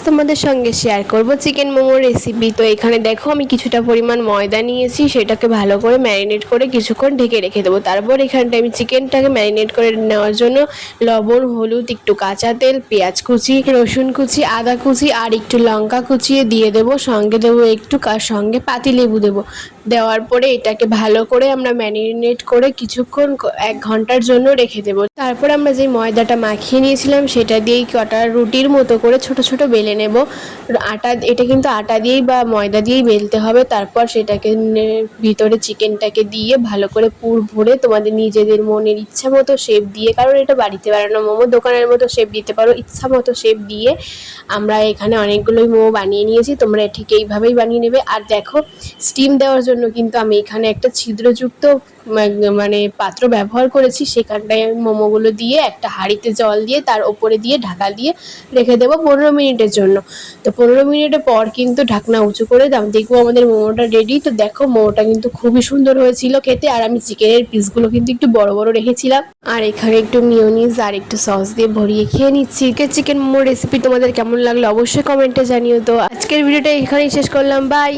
তোমাদের সঙ্গে শেয়ার করব চিকেন মোমো রেসিপি। তো এখানে দেখো আমি কিছুটা পরিমাণ ময়দা নিয়েছি, সেটাকে ভালো করে ম্যারিনেট করে কিছুক্ষণ ঢেকে রেখে দেবো। তারপর এখানটা আমি চিকেনটাকে ম্যারিনেট করে নেওয়ার জন্য লবণ, হলুদ, একটু কাঁচা তেল, পেঁয়াজ কুচি, রসুন কুচি, আদা কুচি আর একটু লঙ্কা কুচিয়ে দিয়ে দেবো। সঙ্গে দেবো একটু সঙ্গে পাতিলেবু দেবো। দেওয়ার পরে এটাকে ভালো করে আমরা ম্যারিনেট করে কিছুক্ষণ 1 ঘন্টার জন্য রেখে দেবো। তারপর আমরা যে ময়দাটা মাখিয়ে নিয়েছিলাম সেটা দিয়েই কটা রুটির মতো করে ছোট ছোট বেলে নেব। এটা কিন্তু আটা দিয়েই বা ময়দা দিয়েই বেলতে হবে। তারপর সেটাকে ভিতরে চিকেনটাকে দিয়ে ভালো করে পুর ভরে তোমাদের নিজেদের মনের ইচ্ছা মতো শেপ দিয়ে, কারণ এটা বাড়িতে বানানো মোমো, দোকানের মতো শেপ দিতে পারো, ইচ্ছা মতো শেপ দিয়ে আমরা এখানে অনেকগুলোই মোমো বানিয়ে নিয়েছি। তোমরা ঠিক এইভাবেই বানিয়ে নেবে। আর দেখো, স্টিম দেওয়ার জন্য কিন্তু আমি এখানে একটা ছিদ্রযুক্ত মানে পাত্র ব্যবহার করেছি। সেখানটায় আমি মোমোগুলো দিয়ে একটা হাঁড়িতে জল দিয়ে তার ওপরে দিয়ে ঢাকা দিয়ে রেখে দেবো 15 মিনিটের জন্য। তো 15 মিনিটের পর কিন্তু ঢাকনা উঁচু করে দেখবো আমাদের মোমোটা রেডি। তো দেখো, মোমোটা কিন্তু খুবই সুন্দর হয়েছিল খেতে। আর আমি চিকেনের পিসগুলো কিন্তু একটু বড় বড় রেখেছিলাম। আর এখানে একটু মিয়োনিজ আর একটু সস দিয়ে ভরিয়ে খেয়ে নিচ্ছি। চিকেন মোমো রেসিপি তোমাদের কেমন লাগলো অবশ্যই কমেন্টে জানিও। তো আজকের ভিডিওটা এখানেই শেষ করলাম, বাই।